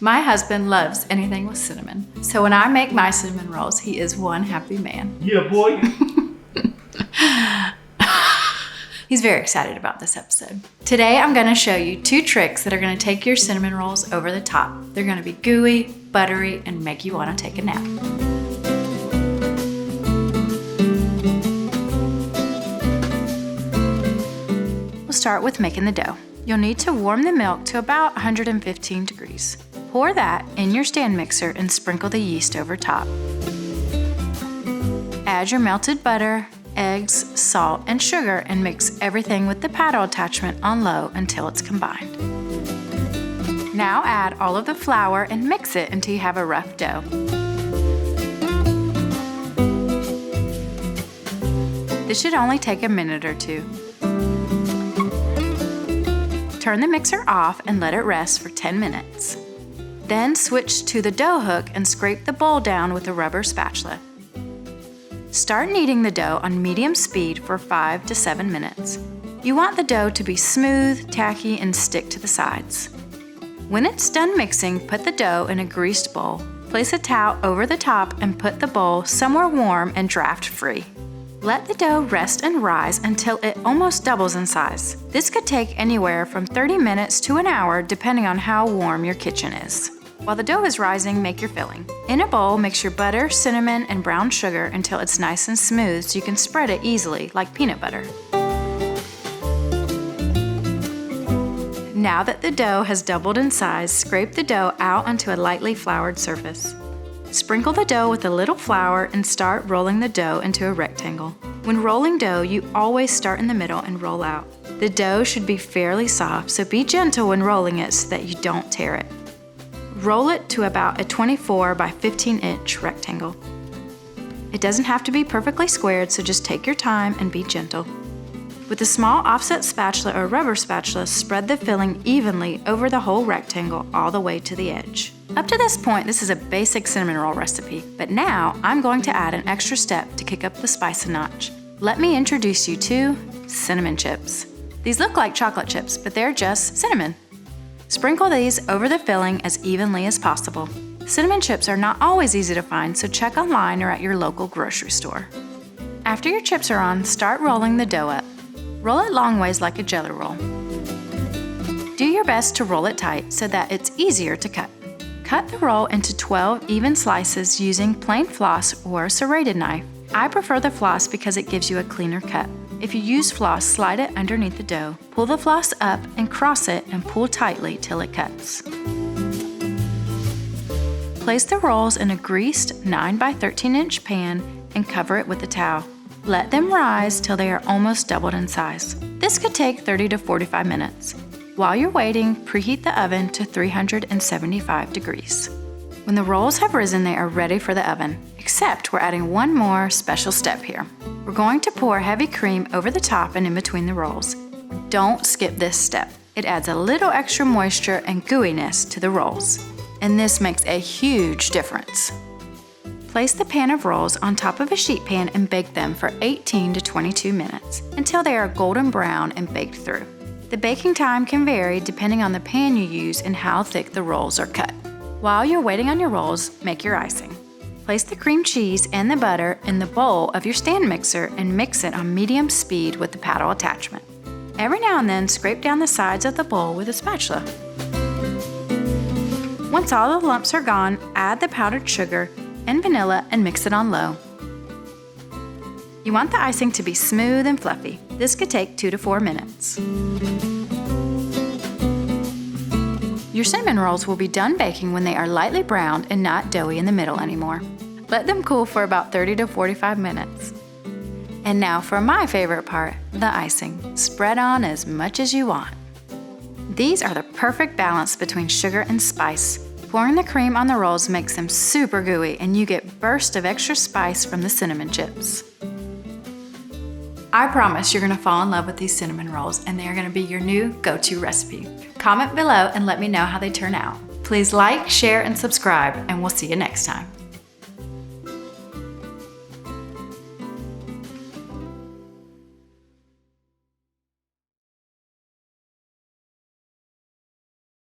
My husband loves anything with cinnamon. So when I make my cinnamon rolls, he is one happy man. Yeah, boy. He's very excited about this episode. Today I'm going to show you 2 tricks that are going to take your cinnamon rolls over the top. They're going to be gooey, buttery, and make you want to take a nap. We'll start with making the dough. You'll need to warm the milk to about 115 degrees. Pour that in your stand mixer and sprinkle the yeast over top. Add your melted butter, eggs, salt, and sugar and mix everything with the paddle attachment on low until it's combined. Now add all of the flour and mix it until you have a rough dough. This should only take a minute or 2. Turn the mixer off and let it rest for 10 minutes. Then switch to the dough hook and scrape the bowl down with a rubber spatula. Start kneading the dough on medium speed for 5 to 7 minutes. You want the dough to be smooth, tacky, and stick to the sides. When it's done mixing, put the dough in a greased bowl. Place a towel over the top and put the bowl somewhere warm and draft-free. Let the dough rest and rise until it almost doubles in size. This could take anywhere from 30 minutes to an hour depending on how warm your kitchen is. While the dough is rising, make your filling. In a bowl, mix your butter, cinnamon, and brown sugar until it's nice and smooth so you can spread it easily, like peanut butter. Now that the dough has doubled in size, scrape the dough out onto a lightly floured surface. Sprinkle the dough with a little flour and start rolling the dough into a rectangle. When rolling dough, you always start in the middle and roll out. The dough should be fairly soft, so be gentle when rolling it so that you don't tear it. Roll it to about a 24 by 15 inch rectangle. It doesn't have to be perfectly squared, so just take your time and be gentle. With a small offset spatula or rubber spatula, spread the filling evenly over the whole rectangle all the way to the edge. Up to this point, this is a basic cinnamon roll recipe, but now I'm going to add an extra step to kick up the spice a notch. Let me introduce you to cinnamon chips. These look like chocolate chips, but they're just cinnamon. Sprinkle these over the filling as evenly as possible. Cinnamon chips are not always easy to find, so check online or at your local grocery store. After your chips are on, start rolling the dough up. Roll it long ways like a jelly roll. Do your best to roll it tight so that it's easier to cut. Cut the roll into 12 even slices using plain floss or a serrated knife. I prefer the floss because it gives you a cleaner cut. If you use floss, slide it underneath the dough. Pull the floss up and cross it and pull tightly till it cuts. Place the rolls in a greased 9 by 13 inch pan and cover it with a towel. Let them rise till they are almost doubled in size. This could take 30 to 45 minutes. While you're waiting, preheat the oven to 375 degrees. When the rolls have risen, they are ready for the oven, except we're adding one more special step here. We're going to pour heavy cream over the top and in between the rolls. Don't skip this step. It adds a little extra moisture and gooiness to the rolls, and this makes a huge difference. Place the pan of rolls on top of a sheet pan and bake them for 18 to 22 minutes until they are golden brown and baked through. The baking time can vary depending on the pan you use and how thick the rolls are cut. While you're waiting on your rolls, make your icing. Place the cream cheese and the butter in the bowl of your stand mixer and mix it on medium speed with the paddle attachment. Every now and then, scrape down the sides of the bowl with a spatula. Once all the lumps are gone, add the powdered sugar and vanilla and mix it on low. You want the icing to be smooth and fluffy. This could take 2 to 4 minutes. Your cinnamon rolls will be done baking when they are lightly browned and not doughy in the middle anymore. Let them cool for about 30 to 45 minutes. And now for my favorite part, the icing. Spread on as much as you want. These are the perfect balance between sugar and spice. Pouring the cream on the rolls makes them super gooey and you get bursts of extra spice from the cinnamon chips. I promise you're gonna fall in love with these cinnamon rolls and they are gonna be your new go-to recipe. Comment below and let me know how they turn out. Please like, share, and subscribe, and we'll see you next time.